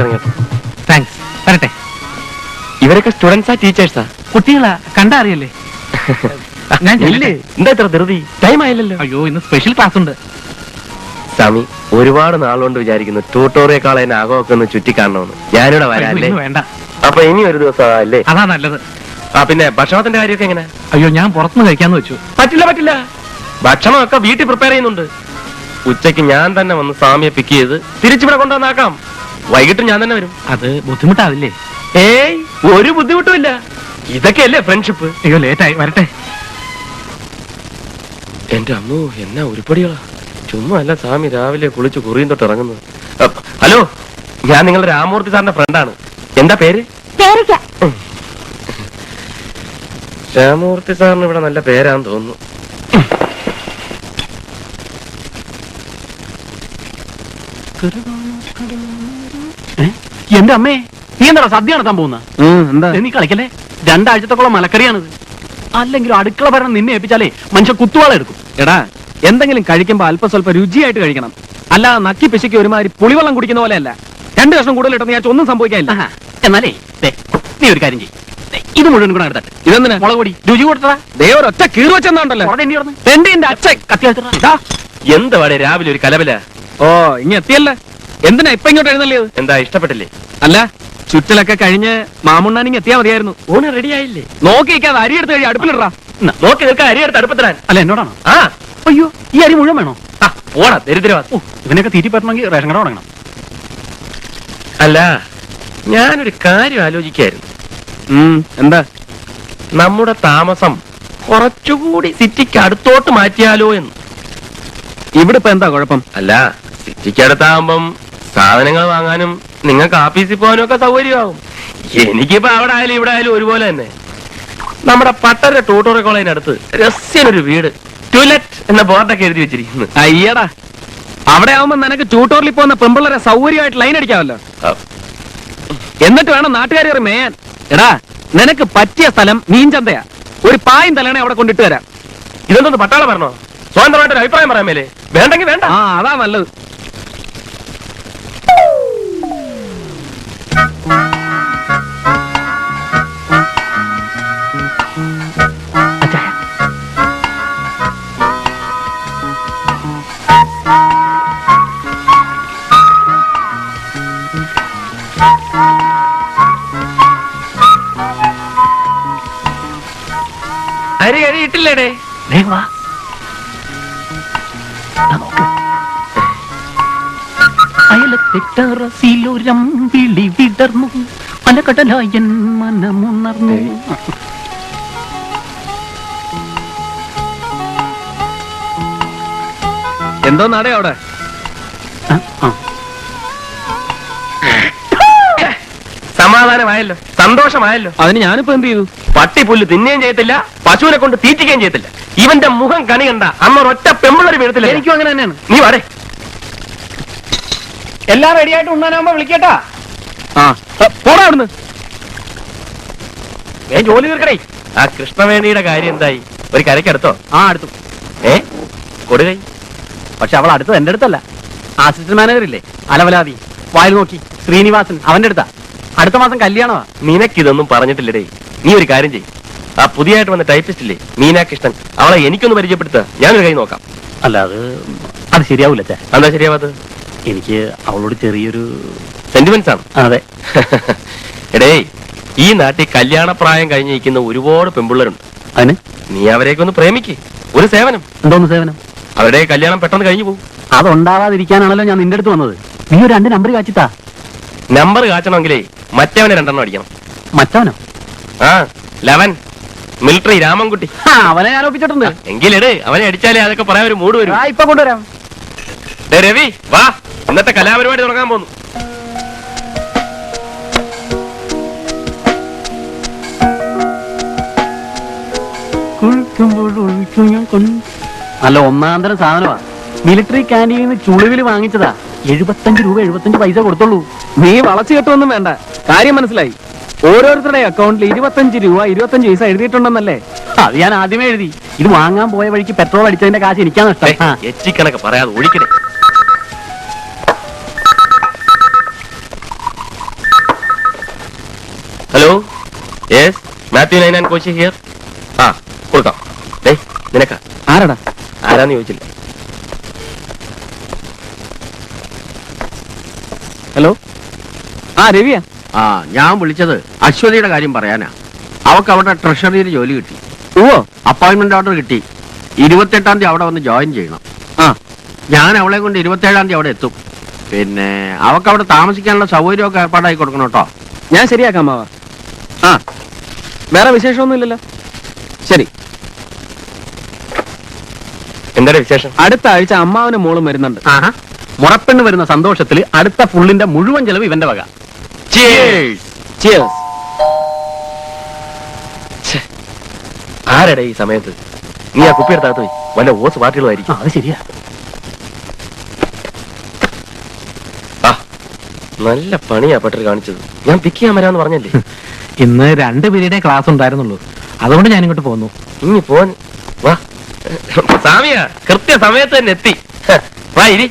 ഇറങ്ങട്ടെ. താങ്ക്സ്. വരട്ടെ. ഇവരൊക്കെ സ്റ്റുഡൻസാ ടീച്ചേഴ്സാ? കുട്ടികളാ, കണ്ടാ അറിയല്ലേ. ഞാൻ ഇല്ലേ? എന്താ ഇത്ര ധൃതി? ടൈം ആയില്ലല്ലോ. അയ്യോ, ഇന്ന് സ്പെഷ്യൽ ക്ലാസ് ഉണ്ട്. സ്വാമി, ഒരുപാട് നാളുകൊണ്ട് വിചാരിക്കുന്നു ട്യൂട്ടോറിയേക്കാൾ എന്നെ ആകമൊക്കെ ഒന്ന് ചുറ്റിക്കാണണമെന്ന്. ഞാനിവിടെ വരാല്ലേ? വേണ്ട. അപ്പൊ ഇനി ഒരു ദിവസം അല്ലേ? അതാ നല്ലത്. ആ, പിന്നെ ഭക്ഷണത്തിന്റെ കാര്യമൊക്കെ എങ്ങനെ? അയ്യോ, ഞാൻ പുറത്തുനിന്ന് കഴിക്കാന്ന് വെച്ചു. പറ്റില്ല. ഭക്ഷണമൊക്കെ വീട്ടിൽ പ്രിപ്പയർ ചെയ്യുന്നുണ്ട്. ഉച്ചയ്ക്ക് ഞാൻ തന്നെ വന്ന് സ്വാമിയെ പിക്ക് ചെയ്ത് തിരിച്ചിവിടെ കൊണ്ടുവന്നാക്കാം. വൈകിട്ട് ഞാൻ തന്നെ വരും. അത് ബുദ്ധിമുട്ടാവില്ലേ? ഏയ്, ഒരു ബുദ്ധിമുട്ടുമില്ല. ഇതൊക്കെയല്ലേ ഫ്രണ്ട്ഷിപ്പ്. അയ്യോ, ലേറ്റായി. വരട്ടെ. എന്റെ അമ്മോ, എന്നാ ഉരുപ്പടികളാ. ചുമ്മാ അല്ല സ്വാമി രാവിലെ കുളിച്ച് കുറിയും തൊട്ട് ഇറങ്ങുന്നത്. ഹലോ, ഞാൻ നിങ്ങളുടെ രാമൂർത്തി സാറിന്റെ ഫ്രണ്ടാണ്. എന്താ പേര്? രാമൂർത്തി സാറിന് ഇവിടെ നല്ല പേരാന്ന് തോന്നുന്നു. എന്റെ അമ്മേ, നീ എന്താ സദ്യ നടത്താൻ പോകുന്ന? എന്താ നീ കളിക്കല്ലേ. 2 ആഴ്ചത്തോളം മലക്കറിയാണിത്. അല്ലെങ്കിൽ അടുക്കള ഭരണം നിന്നെ ഏൽപ്പിച്ചാലേ മനുഷ്യ കുത്തുവാള എടുക്കും. എടാ, എന്തെങ്കിലും കഴിക്കുമ്പോ അല്പം സ്വല്പം രുചിയായിട്ട് കഴിക്കണം. അല്ലാതെ നക്കി പിശയ്ക്ക് ഒരുമാതിരി പുളിവെള്ളം കുടിക്കുന്ന പോലെയല്ല. 2 കഷ്ണം കൂടുതൽ ഇട്ടെന്ന് ഞാൻ ഒന്നും സംഭവിക്കാനില്ല. എന്നാലേ നീ ഒരു കാര്യം ചെയ്യും, ഇത് മുഴുവൻ കൂടെ എടുത്തിട്ട് ഇതെന്തിനാ? മുളക് പൊടി രുചി കൊടുത്തതാ. ഒറ്റ കീറ് വെച്ചെന്നുണ്ടല്ലോ. അച്ഛൻ കത്തി എന്താ പാടെ രാവിലെ ഒരു കലബല? ഓ, ഇനി എത്തിയല്ലേ. എന്തിനാ ഇപ്പൊ ഇങ്ങോട്ട് എഴുന്നള്ളിയത്? എന്താ ഇഷ്ടപ്പെട്ടില്ലേ? അല്ല, ചുറ്റലൊക്കെ കഴിഞ്ഞ് മാമുണ്ണാനിങ് എത്തിയാ മതിയായിരുന്നു. ഊണ് റെഡി ആയില്ലേ? നോക്കിക്കാതെ അരി എടുത്ത് കഴിയും അടുപ്പിലിടാ. നോക്കി നിൽക്കാൻ അരി എടുത്ത് അടുപ്പത്തിടാൻ. അല്ല, എന്നോടാണോ? ആ, അയ്യോ, ഈ അരി മുഴുവൻ വേണോ? പോടാ ദരിദ്രവാ. ഇവനൊക്കെ തീറ്റി പറ്റണമെങ്കിൽ റേഷൻ കട തുടങ്ങണം. അല്ല, ഞാനൊരു കാര്യം ആലോചിക്കായിരുന്നു. എന്താ? നമ്മുടെ താമസം കുറച്ചുകൂടി സിറ്റിക്ക് അടുത്തോട്ട് മാറ്റിയാലോ എന്ന്. ഇവിടെ ഇപ്പൊ എന്താ കുഴപ്പം? അല്ല, സിറ്റിക്ക് അടുത്താകുമ്പം സാധനങ്ങൾ വാങ്ങാനും നിങ്ങൾക്ക് ആഫീസിൽ പോകാനും ഒക്കെ സൗകര്യമാകും. എനിക്കിപ്പോ അവിടെ ആയാലും ഇവിടെ ആയാലും ഒരുപോലെ തന്നെ. നമ്മുടെ പട്ടര ട്യൂട്ടോറിയൽ കോളേജിനടുത്ത് രസ്യനൊരു വീട്, ടോയ്ലറ്റ് എന്ന ബോർഡൊക്കെ എഴുതി വെച്ചിരിക്കുന്നു. അയ്യടാ, അവിടെ ആവുമ്പോ നിനക്ക് ട്യൂട്ടോറിയൽ പോകുന്ന പെമ്പിള്ളേരെ സൗകര്യമായിട്ട് ലൈൻ അടിക്കാമല്ലോ. എന്നിട്ട് വേണം നാട്ടുകാരെ മേയാൻ. എടാ, നിനക്ക് പറ്റിയ സ്ഥലം മീൻചന്തയാ. ഒരു പായും തലണ അവിടെ കൊണ്ടിട്ട് തരാം. ഇതൊന്നും പട്ടാള പറഞ്ഞോ? സ്വതന്ത്രമായിട്ടൊരു അഭിപ്രായം പറയാൻ മേലേ? വേണ്ടെങ്കിൽ വേണ്ട. ആ, അതാ നല്ലത്. അരി കഴിയിട്ടില്ലേടേ? അയലത്തെട്ടറസിലൊരമ്പിളി വിടർന്നു, അലകടലായൻ മനമുണർന്നു. എന്തോ നടേ അവിടെ? സമാധാനമായല്ലോ, സന്തോഷമായല്ലോ. അതിന് ഞാനിപ്പോ എന്ത് ചെയ്തു? പട്ടി പുല്ല് തിന്നുകയും ചെയ്യത്തില്ല, പശുവിനെ കൊണ്ട് തീറ്റിക്കുകയും ചെയ്യത്തില്ല. ഇവന്റെ മുഖം കണി കണ്ട അന്നൊരൊറ്റ പെമ്പിള്ളൊരു വീഴത്തില്ല. എനിക്കും അങ്ങനെ തന്നെയാണ്. നീ വാടേ. എല്ലാം റെഡിയായിട്ട് ഉണ്ണാനാകുമ്പോ വിളിക്കട്ടാ. പോടാ അവിടുന്ന്. ജോലി തീർക്കണേ. ആ കൃഷ്ണവേണിയുടെ കാര്യം എന്തായി? ഒരു കരയ്ക്കടുത്തോ? അടുത്തു. കൊടുകൈ. പക്ഷെ അവൾ അടുത്തത് എന്റെ അടുത്തല്ല. അസിസ്റ്റന്റ് മാനേജർ ഇല്ലേ, അലവലാതി വായിൽ നോക്കി ശ്രീനിവാസൻ, അവന്റെ അടുത്താ. അടുത്ത മാസം കല്യാണമാ. നിനക്കിതൊന്നും പറഞ്ഞിട്ടില്ലടേ. നീ ഒരു കാര്യം ചെയ്യും, ആ പുതിയതായിട്ട് വന്ന ടൈപ്പിസ്റ്റ് ഇല്ലേ മീനാകൃഷ്ണൻ, അവളെ എനിക്കൊന്ന് പരിചയപ്പെടുത്ത. ഞാനൊരു കൈ നോക്കാം. അല്ല, അത് ശരിയാവൂല. എന്താ ശരിയാവാത്തത്? എനിക്ക് അവളോട് ചെറിയൊരു സെന്റിമെന്റ്സ് ആണ്. അതെ. എടേ, ഈ നാട്ടിൽ കല്യാണപ്രായം കഴിഞ്ഞിരിക്കുന്ന ഒരുപാട് പെമ്പിള്ളേരുണ്ട്. അതിന് നീ അവരെയൊക്കെ ഒന്ന് പ്രേമിക്ക്. ഒരു സേവനം. എന്തോന്ന് സേവനം? അവരുടെ കല്യാണം പെട്ടെന്ന് കഴിഞ്ഞു പോകും. അതുണ്ടാവാതിരിക്കാനാണല്ലോ ഞാൻ നിന്റെ അടുത്ത് വന്നത്. നീ ഒരു 2 നമ്പർ കാച്ചിത്താ. നമ്പർ കാച്ചണമെങ്കിലേ മറ്റവനെ 2 അടിക്കണം. മറ്റവനോ? 11 മിലിറ്ററി രാമൻകുട്ടി. അവനെ ഞാൻ ഒപ്പിച്ചിട്ടുണ്ട്. എങ്കിലെട്, അവനെ അടിച്ചാലേ അതൊക്കെ പറയാൻ ഒരു മൂഡ് വരും. ഇപ്പൊ കൊണ്ടുവരാം. രവി വാ, ഇന്നത്തെ കലാപരിപാടി തുടങ്ങാൻ പോകുന്നു. നല്ല ഒന്നാന്തരം സാധനമാ. മിലിറ്ററി ക്യാൻറ്റീനിൽ നിന്ന് ചുളിവിൽ വാങ്ങിച്ചതാ. 75 രൂപ 75 പൈസ കൊടുത്തുള്ളൂ. നീ വളച്ചു കെട്ടൊന്നും വേണ്ട, കാര്യം മനസ്സിലായി. ഓരോരുത്തരുടെ അക്കൗണ്ടിൽ 25 രൂപ 25 പൈസ എഴുതിയിട്ടുണ്ടെന്നല്ലേ? അത് ഞാൻ ആദ്യമേ എഴുതി. ഇത് വാങ്ങാൻ പോയ വഴിക്ക് പെട്രോൾ അടിച്ചതിന്റെ കാശ് എനിക്കാണ് ഇഷ്ടം. എച്ചിക്കണക്ക് പറയാതെ ഒഴിക്കണേ. Yes, Mathew Ninan Koshy here. ആ, കൊടുക്കാം. ഡേയ്, നിനക്കാ. ആരാടാ? ആരാന്ന് ചോദിച്ചില്ല. ഹലോ, ആ രവിയാ. ആ, ഞാൻ വിളിച്ചത് അശ്വതിയുടെ കാര്യം പറയാനാ. അവക്ക് അവിടെ ട്രഷറിയിൽ ജോലി കിട്ടി. ഓ, അപ്പോയിന്റ്മെന്റ് ഓർഡർ കിട്ടി. 28-ാം തീയതി അവിടെ വന്ന് ജോയിൻ ചെയ്യണം. ആ, ഞാൻ അവളെ കൊണ്ട് 27-ാം തീയതി അവിടെ എത്തും. പിന്നെ അവക്ക് അവിടെ താമസിക്കാനുള്ള സൗകര്യമൊക്കെ ഏർപ്പാടാക്കി കൊടുക്കണം കേട്ടോ. ഞാൻ ശരിയാക്കാം മാവ. ആ, വേറെ വിശേഷമൊന്നുമില്ലല്ലോ. ശരി. എന്താണ് വിശേഷം? അടുത്ത ആഴ്ച അമ്മാവനും മോളും വരുന്നുണ്ട്. ആഹാ, മുറപ്പെണ്ണ് വരുന്ന സന്തോഷത്തിൽ അടുത്ത ഫുള്ളിന്റെ മുഴുവൻ ചെലവ് ഇവന്റെ വക. Cheers. ആരടെ ഈ സമയത്ത്? നീ ആ കുപ്പി എടുത്താത്ത പോയി വല്ല ഓസ് പാർട്ടികളുമായിരിക്കും. അത് ശരിയാ. ആ, നല്ല പണിയാ പട്ടർ കാണിച്ചത്. ഞാൻ പിക്ക് ചെയ്യാൻ വരാന്ന് പറഞ്ഞല്ലേ. ഇന്ന് 2 പീരീഡേ ക്ലാസ് ഉണ്ടായിരുന്നുള്ളൂ, അതുകൊണ്ട് ഞാൻ ഇങ്ങോട്ട് പോന്നു. ഇനി പോൻ വാ. സാമിയ കൃത്യ സമയത്ത് തന്നെ എത്തി. വാ ഇരി.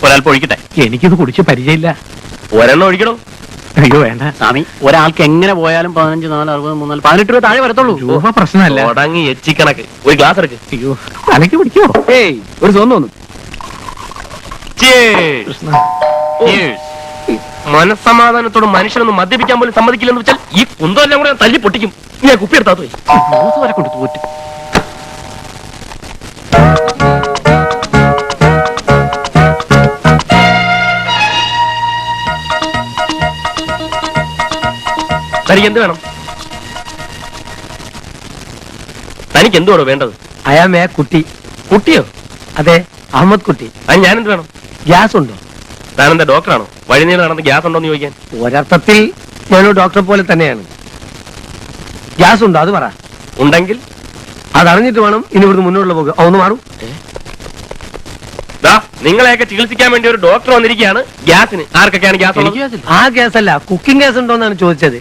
ഒരാൾക്ക് ഒഴിക്കട്ടെ. എനിക്കിത് കുടിച്ച് പരിചയമില്ല. ഒരെണ്ണം ഒഴിക്കണോ? അയ്യോ വേണ്ട സ്വാമി, ഒരാൾക്ക് എങ്ങനെ പോയാലും 15, 4, 60, 3, 18 രൂപ താഴെ വരത്തുള്ളൂ. രൂപ പ്രശ്നമല്ല. തുടങ്ങി എച്ചിക്കണക്ക്. ഒരു ഗ്ലാസ് എടുക്ക്. അയ്യോ, തലയ്ക്ക് പിടിക്കോ? ഏയ്, ഒരു തോന്നുന്നു. മനസ്സമാധാനത്തോട് മനുഷ്യനൊന്നും മദ്യപിക്കാൻ പോലും സമ്മതിക്കില്ലെന്ന് വെച്ചാൽ ഈ കുന്തമെല്ലാം കൂടെ ഞാൻ തല്ലി പൊട്ടിക്കും. ഞാൻ കുപ്പി എടുത്താത്ത പോയി വരെ കൊണ്ട് തോറ്റു. തനിക്ക് എന്ത് വേണം? തനിക്ക് എന്തുവാണോ വേണ്ടത്? അയാമേ കുട്ടി. കുട്ടിയോ? അതെ, അഹമ്മദ് കുട്ടി. അത് ഞാനെന്ത് വേണം? ഗ്യാസ് ഉണ്ടോ? താനെന്താ ഡോക്ടറാണോ? വഴിനീളം നടന്ന് ഗ്യാസ് ഉണ്ടോന്ന് ചോദിക്കാൻ? ഒരർത്ഥത്തിൽ ഞാനൊരു ഡോക്ടറെ പോലെ തന്നെയാണ്. ഗ്യാസ് ഉണ്ടോ അത് പറ. ഉണ്ടെങ്കിൽ അതറിഞ്ഞിട്ട് വേണം ഇനി ഇവിടുന്ന് മുന്നോട്ടുള്ള പോകുക. ഒന്ന് മാറും. നിങ്ങളെയൊക്കെ ചികിത്സിക്കാൻ വേണ്ടി ഒരു ഡോക്ടർ വന്നിരിക്കുകയാണ്. ഗ്യാസിന് ആർക്കൊക്കെയാണ് ഗ്യാസ് ഉള്ളത്? ആ ഗ്യാസ് അല്ല, കുക്കിംഗ് ഗ്യാസ് ഉണ്ടോന്നാണ് ചോദിച്ചത്.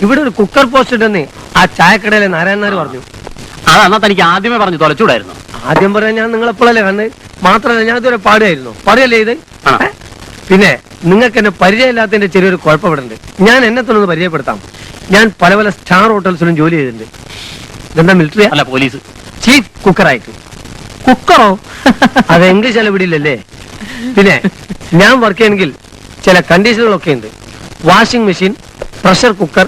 ഇവിടെ ഒരു കുക്കർ പോസ്റ്റ് ഉണ്ടെന്ന് ആ ചായക്കടയിലെ നാരായണനാർ പറഞ്ഞു. അതെന്നാ തനിക്ക് ആദ്യമേ പറഞ്ഞു തൊലച്ചൂടായിരുന്നു. ആദ്യം പറയാൻ ഞാൻ നിങ്ങളെപ്പോഴല്ലേ കണ്ട്. മാത്രമല്ല ഞാൻ ഇതുവരെ പാടുകയായിരുന്നു. പറയല്ലേ ഇത്. പിന്നെ നിങ്ങൾക്ക് എന്നെ പരിചയമില്ലാത്തതിന്റെ ചെറിയൊരു കുഴപ്പപ്പെടുന്നുണ്ട്. ഞാൻ എന്നെ തന്നെ ഒന്ന് പരിചയപ്പെടുത്താം. ഞാൻ പല പല സ്റ്റാർ ഹോട്ടൽസിലും ജോലി ചെയ്തിട്ടുണ്ട്. ഇതെന്താ മിലിറ്ററി അല്ല, പോലീസ്. ചീഫ് കുക്കറായിട്ട്. കുക്കറോ? അത് ഇംഗ്ലീഷ് അല്ല പിടിയില്ലല്ലേ. പിന്നെ ഞാൻ വർക്ക് ചെയ്യണമെങ്കിൽ ചില കണ്ടീഷനുകളൊക്കെ ഉണ്ട്. Washing machine, pressure cooker,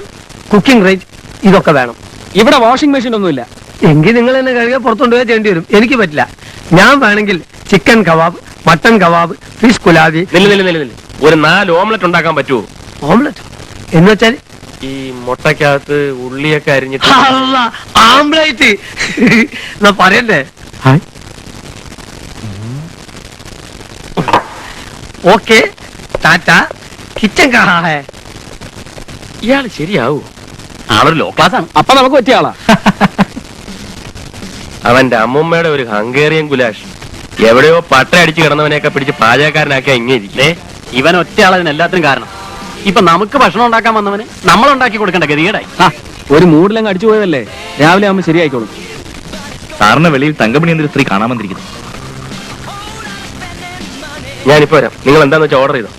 cooking range, ഇതൊക്കെ വേണം. ഇവിടെ വാഷിംഗ് മെഷീൻ ഒന്നുമില്ല. എങ്കിൽ നിങ്ങൾ എന്നെ കഴുകാൻ പുറത്തുകൊണ്ടുപോയാൽ ചെയ്യേണ്ടി വരും. എനിക്ക് പറ്റില്ല. ഞാൻ വേണമെങ്കിൽ chicken kebab, mutton kebab, fish കുലാബി. ഒരു 4 ഓംലെറ്റ് ഉണ്ടാക്കാൻ പറ്റുമോ? ഓംലെറ്റ് എന്ന് വെച്ചാൽ ഈ മുട്ടക്കകത്ത് ഉള്ളിയൊക്കെ അരിഞ്ഞിട്ട്. ആംബ്ലേറ്റ് എന്നാ പറയണ്ടേ? ഓക്കെ, ടാറ്റ. കിച്ചൻ കഹാ ഹേ? ഇയാള് ശരിയാവൂ? ആളൊരു ലോ ക്ലാസ് ആണ്. അപ്പൊ നമുക്ക് പറ്റിയ ആളാ. അവന്റെ അമ്മൂമ്മയുടെ ഒരു ഹംഗേറിയൻ ഗുലാഷ്. എവിടെയോ പട്ട അടിച്ച് കിടന്നവനെയൊക്കെ പിടിച്ച് പാചകക്കാരനാക്കിയാ ഇങ്ങനെ ഇരിക്കേ. ഇവൻ ഒറ്റയാളതിന് എല്ലാത്തിനും കാരണം. ഇപ്പൊ നമുക്ക് ഭക്ഷണം ഉണ്ടാക്കാൻ വന്നവന് നമ്മൾ ഉണ്ടാക്കി കൊടുക്കേണ്ട ഗതികേടായി. ഒരു മൂഡിലങ്ങ് അടിച്ചു പോയതല്ലേ, രാവിലെ ആവുമ്പോ ശരിയായിക്കോളും. സാറിന് വെളിയിൽ തങ്കമണി എന്നൊരു സ്ത്രീ കാണാൻ വന്നിരിക്കുന്നു. ഞാനിപ്പോ വരാം. നിങ്ങൾ എന്താന്ന് വെച്ചാൽ ഓർഡർ ചെയ്തോ.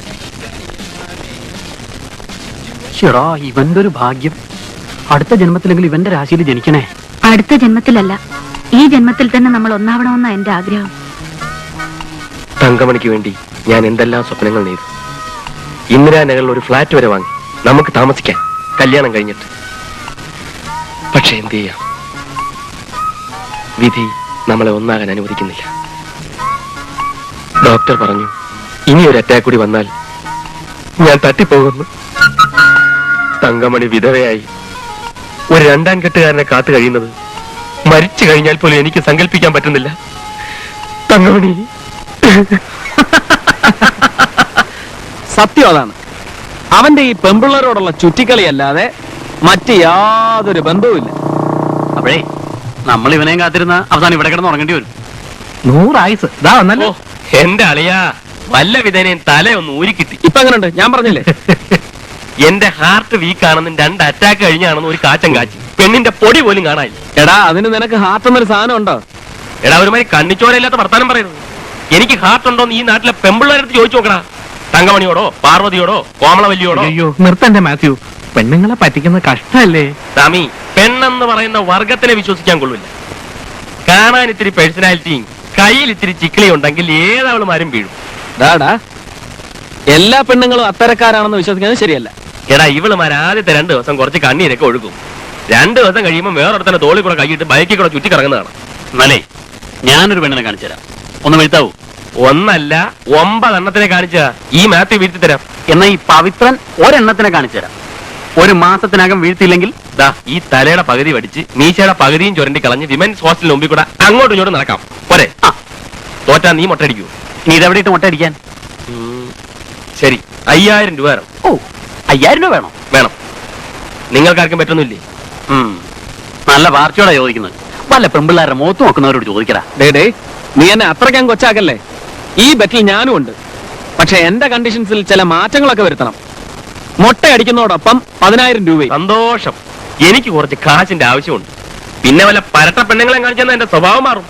ഷെടാ, ഇവന്റെ ഒരു ഭാഗ്യം. അടുത്ത ജന്മത്തിലെങ്കിലും ഇവന്റെ രാശിയിൽ ജനിക്കണേ. അടുത്ത ജന്മത്തിലല്ല, ഈ ജന്മത്തിൽ തന്നെ നമ്മൾ ഒന്നാവണമെന്നാ എന്റെ ആഗ്രഹം. തങ്കമണിക്ക് വേണ്ടി ഞാൻ എന്തെല്ലാം സ്വപ്നങ്ങൾ നെയ്തു. ഇന്ദിരാനഗറിൽ ഒരു ഫ്ലാറ്റ് വരെ വാങ്ങി നമുക്ക് താമസിക്കാൻ, കല്യാണം കഴിഞ്ഞിട്ട്. പക്ഷെ എന്ത് ചെയ്യാം, വിധി നമ്മളെ ഒന്നാകാൻ അനുവദിക്കുന്നില്ല. ഡോക്ടർ പറഞ്ഞു ഇനി ഒരു അറ്റാക്ക് കൂടി വന്നാൽ ഞാൻ തട്ടിപ്പോകുന്നു. തങ്കമണി വിധവയായി ഒരു 2ാം കെട്ടുകാരനെ കാത്തു കഴിയുന്നത് മരിച്ചു കഴിഞ്ഞാൽ പോലും എനിക്ക് സങ്കല്പിക്കാൻ പറ്റുന്നില്ല. തങ്കമണി സത്യം അതാണ്. അവന്റെ ഈ പെമ്പിള്ളരോടുള്ള ചുറ്റിക്കളിയല്ലാതെ മറ്റ് യാതൊരു ബന്ധവുമില്ല. അപ്പോഴേ നമ്മൾ ഇവനെയും കാത്തിരുന്ന അവസാനം ഇവിടെ കിടന്ന് ഉറങ്ങേണ്ടി വരും. 100 ആയുസ് ഇതാ വന്നല്ലോ. എന്റെ അളിയാ, വല്ല വിധേനയും തലയൊന്ന് ഊരിക്കിട്ടി. ഇപ്പൊ എങ്ങനെയുണ്ട്? ഞാൻ പറഞ്ഞില്ലേ, എന്റെ ഹാർട്ട് വീക്ക് ആണെന്നും 2 അറ്റാക്ക് കഴിഞ്ഞാണെന്നും ഒരു കാച്ചം കാച്ചി. പെണ്ണിന്റെ പൊടി പോലും കാണാനില്ല. എടാ അതിന് നിനക്ക് ഹാർട്ട് എന്നൊരു സാധനം ഉണ്ടോ? എടാ ഒരുമാതിരി കണ്ണിച്ചോരയില്ലാത്ത വർത്താനം പറയുന്നത്. എനിക്ക് ഹാർട്ട് ഉണ്ടോന്ന് ഈ നാട്ടിലെ പെമ്പിള്ളേരടുത്ത് ചോദിച്ചു നോക്കടാ. തങ്കമണിയോടോ പാർവതിയോടോ കോമളവല്ലിയോടോ? അയ്യോ നിർത്തന്റെ മാത്യു, പെണ്ണുങ്ങളെ പറ്റിക്കുന്ന കഷ്ടല്ലേ. സ്വാമി, പെണ്ണെന്ന് പറയുന്ന വർഗത്തിനെ വിശ്വസിക്കാൻ കൊള്ളില്ല. കാണാൻ ഇത്തിരി പേഴ്സണാലിറ്റിയും കയ്യിൽ ഇത്തിരി ചിക്കിളിയും ഉണ്ടെങ്കിൽ ഏതവളുമാരും വീഴും. ഡാടാ, എല്ലാ പെണ്ണുങ്ങളും അത്തരക്കാരാണെന്ന് വിശ്വസിക്കുന്നത് ശരിയല്ല. എടാ, ഇവളുമാർ ആദ്യത്തെ 2 ദിവസം കുറച്ച് കണ്ണീരൊക്കെ ഒഴുകും. 2 ദിവസം കഴിയുമ്പോൾ വേറൊരുത്തന്നെ തോളിൽ കൂടെ കൈയിട്ട് ബൈക്കിൽ കൂടെ ചുറ്റി കറങ്ങുന്നതാണ്. എന്നാലേ ഞാനൊരു പെണ്ണിനെ കാണിച്ചു തരാം, ഒന്ന് വീഴ്ത്താവൂ. 1 അല്ല 9 എണ്ണത്തിനെ കാണിച്ച ഈ മാത്യു വീഴ്ത്തി തരാം. എന്നാ ഈ പവിത്രൻ ഒരെണ്ണത്തിനെ കാണിച്ചു തരാം. 1 മാസത്തിനകം വീഴ്ത്തിയില്ലെങ്കിൽ ദാ ഈ തലയുടെ പകുതി വടിച്ച് മീശയുടെ പകുതിയും ചുരണ്ടി കളഞ്ഞ് വിമൻസ് ഹോസ്റ്റലിന് മുമ്പിൽ കൂടെ അങ്ങോട്ടും ഇങ്ങോട്ടും നടക്കാം. പോരെ? തോറ്റാ നീ മുട്ടടിക്കൂ. നീ ഇതെവിടെ ഇട്ട് മുട്ടയടിക്കാൻ? ശരി, 5000 രൂപ വേണം. ഓ, 5000 രൂപ വേണോ? വേണം. നിങ്ങൾക്കാർക്കും പറ്റുന്നില്ലേ? നല്ല പാർച്ചയോടെ ചോദിക്കുന്നത്. വല്ല പെമ്പിള്ളാരുടെ മുഖത്ത് നോക്കുന്നവരോട് ചോദിക്കടാ. ഡേ, നീ എന്നെ അത്രയ്ക്കാൻ കൊച്ചാക്കല്ലേ. ഈ ബെറ്റിൽ ഞാനും ഉണ്ട്. പക്ഷെ എന്റെ കണ്ടീഷൻസിൽ ചില മാറ്റങ്ങളൊക്കെ വരുത്തണം. മുട്ട അടിക്കുന്നതോടൊപ്പം 10000 രൂപ. സന്തോഷം. എനിക്ക് കുറച്ച് കാശിന്റെ ആവശ്യമുണ്ട്. പിന്നെ വല്ല പരട്ട പെണ്ണുങ്ങളെ കാണിച്ചെന്നാ എന്റെ സ്വഭാവം മാറും.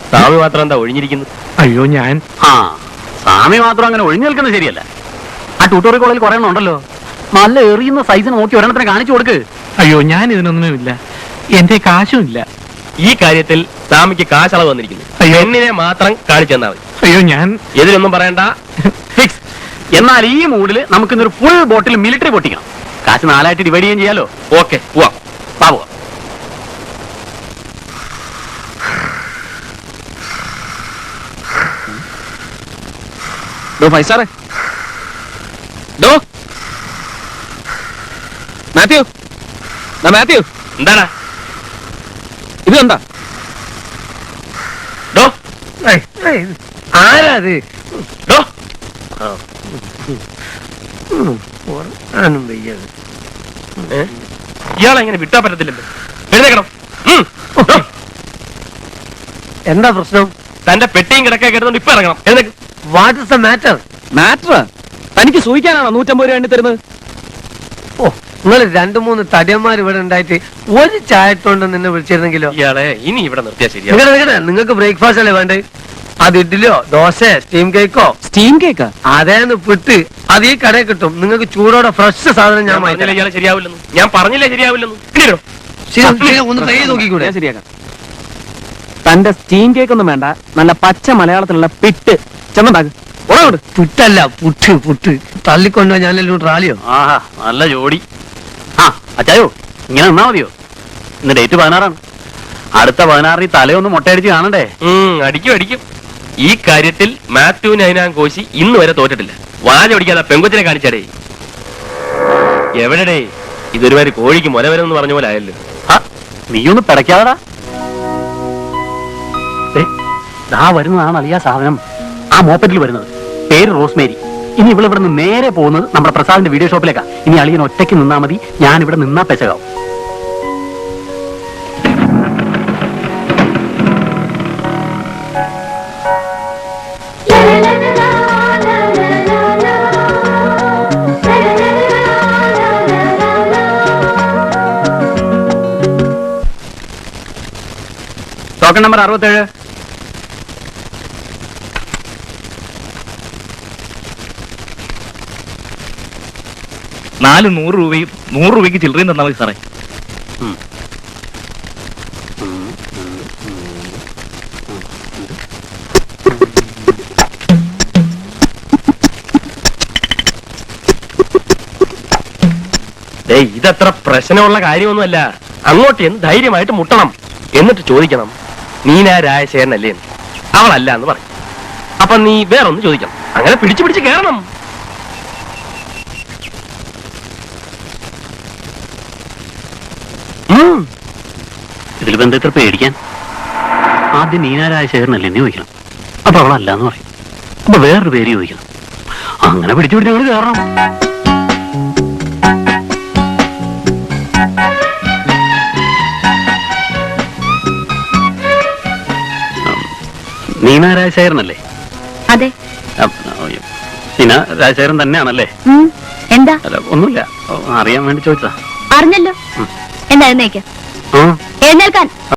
സ്വാമി മാത്രം എന്താ ഒഴിഞ്ഞിരിക്കുന്നത്? അയ്യോ ഞാൻ ആ, സ്വാമി മാത്രം അങ്ങനെ ഒഴിഞ്ഞു നിൽക്കുന്നത് ശരിയല്ല. ആ ട്യൂട്ടോറിയൽ കോളേജിൽ കുറെ എണ്ണം ഉണ്ടല്ലോ, നല്ല എറിയുന്ന സൈസിന് നോക്കി ഒരെണ്ണത്തിനെ കാണിച്ചു കൊടുക്ക്. അയ്യോ ഞാൻ ഇതിനൊന്നുമില്ല, എന്റെ കാശും ഇല്ല. ഈ കാര്യത്തിൽ സ്വാമിക്ക് കാശളവ് വന്നിരിക്കുന്നു. അയ്യോ. പെണ്ണിനെ മാത്രം കാണിച്ചെന്നാ മതി. അയ്യോ ഞാൻ എതിരൊന്നും പറയണ്ട. ഫിക്സ്. എന്നാൽ ഈ മൂഡിൽ നമുക്കിന്നൊരു ഫുൾ ബോട്ടിൽ മിലിറ്ററി പൊട്ടിക്കണം. കാശ് 4 ആയിട്ട് ഡിവൈഡ് ചെയ്യാൻ ചെയ്യാലോ. ഓക്കെ, പോവാം. ബാബു, ഡോ ഫൈസാറേ, ഡോ മാത്യു, മാത്യു, എന്താടാ? ഇത് കണ്ടാ? ഡോ ആരാ അത്? ഡോ ഉറങ്ങാനും വയ്യത്. ഇയാളെങ്ങനെ വിട്ടാ പറ്റത്തില്ലല്ലോ. എഴുന്നേക്കണം. ഡോ, എന്താ പ്രശ്നം? തന്റെ പെട്ടിയും കിടക്കൊക്കെ എടുത്തോണ്ട് ഇപ്പൊ ഇറങ്ങണം. എഴുന്നേക്ക്. What is the matter? Matter തനിക്ക് സൂഹിക്കാനാണോ 150 രൂപ എണ്ണി തരുന്നത്? ഓ, നിങ്ങൾ 2-3 തടിയന്മാർ ഇവിടെ ഉണ്ടായിട്ട് ഒരു ചായത്തോണ്ട് നിന്നെ വിളിച്ചിരുന്നെങ്കിലോ? ഇയാളെ ഇനി ഇവിടെ നിർത്തിയാ ശരിയാ. നിങ്ങൾക്ക് ബ്രേക്ക്ഫാസ്റ്റ് അല്ലേ വേണ്ടേ? അത് ഇഡ്ഡലിയോ ദോശ സ്റ്റീം കേക്കോ? സ്റ്റീം കേക്കാ? അതേന്ന് പിട്ട് അത് ഈ കടയിൽ കിട്ടും. നിങ്ങൾക്ക് ചൂടോടെ ഫ്രഷ് സാധനം ഞാൻ ഞാൻ പറഞ്ഞില്ലേ ഇയാളെ ശരിയാവില്ലെന്ന്? ഞാൻ പറഞ്ഞില്ലേ ശരിയാവില്ലെന്ന്? ഇടിയോ? ഒന്ന് ട്രൈ ചെയ്ത് നോക്കിക്കൂടെ? ഞാൻ ശരിയാക്കാം. തന്റെ സ്റ്റീം കേക്ക് ഒന്നും വേണ്ട, നല്ല പച്ച മലയാളത്തിലുള്ള പിട്ട് ചെന്നുണ്ടാക്ക്. ഓടോട്. പുട്ടല്ല പുട്ട് പുട്ട്. തള്ളിക്കൊണ്ടോ ഞാനെല്ലാം ട്രാലിയോ? ആഹാ, നല്ല ജോഡി. ആ അച്ചായോ, ഇങ്ങനെ നിന്നാ മതിയോ? ഇന്ന് ഡേറ്റ് 16ആണ്. അടുത്ത 16 തലയൊന്ന് മുട്ടയടിച്ച് കാണണ്ടേ? അടിക്കും അടിക്കും. ഈ കാര്യത്തിൽ മാത്യുവിന് അതിനാൻ കോശി ഇന്ന് വരെ തോറ്റിട്ടില്ല. വാല ഓടിക്കാതെ പെങ്കൊച്ചിനെ കാണിച്ചാടേ. എവിടെടേ? ഇതൊരുമാതിരി കോഴിക്ക് മുല വരുമെന്ന് പറഞ്ഞ പോലെ ആയല്ലോ. നീയൊന്ന് പിടയ്ക്കാതെടാ. ദാ വരുന്നതാണ് അളിയ സാധനം. ആ മോപ്പറ്റിൽ വരുന്നത്. പേര് റോസ്മേരി. ഇനി ഇവിടെ നിന്ന് നേരെ പോകുന്നത് നമ്മുടെ പ്രസാദിന്റെ വീഡിയോ ഷോപ്പിലേക്കാ. ഇനി അളിയൻ ഒറ്റയ്ക്ക് നിന്നാ മതി, ഞാൻ ഇവിടെ നിന്നാ പെശകാവും. Token number 67. നാല് 100 രൂപയും 100 രൂപയ്ക്ക് ചില്ലറയും തന്നാൽ മതി സാറേ. ഇതത്ര പ്രശ്നമുള്ള കാര്യമൊന്നുമല്ല. അങ്ങോട്ട് എന്ത് ധൈര്യമായിട്ട് മുട്ടണം. എന്നിട്ട് ചോദിക്കണം, നീനാ രാജശേഖരനല്ലേ? അവളല്ല എന്ന് പറയും. അപ്പൊ നീ വേറൊന്ന് ചോദിക്കണം. അങ്ങനെ പിടിച്ചു പിടിച്ച് കേറണം. ഇതിൽ ബന്ധത്തിൽ പേടിക്കാൻ? ആദ്യം നീനാരായ ശേഖരനല്ലേ എന്ന് ചോദിക്കണം. അപ്പൊ അവളല്ല എന്ന് പറയും. അപ്പൊ വേറൊരു പേര് ചോദിക്കണം. അങ്ങനെ പിടിച്ചു പിടിച്ച് ഞങ്ങൾ കയറണം. നീന രാജശേഖരനല്ലേ? അതെ. നീന രാജശേഖരൻ തന്നെയാണല്ലേ? എന്താ? അല്ല ഒന്നുമില്ല, അറിയാൻ വേണ്ടി ചോദിച്ചതാ. അറിഞ്ഞല്ലോ. എന്താ എഴുന്നേക്ക്. എഴുന്നേൽക്കാൻ.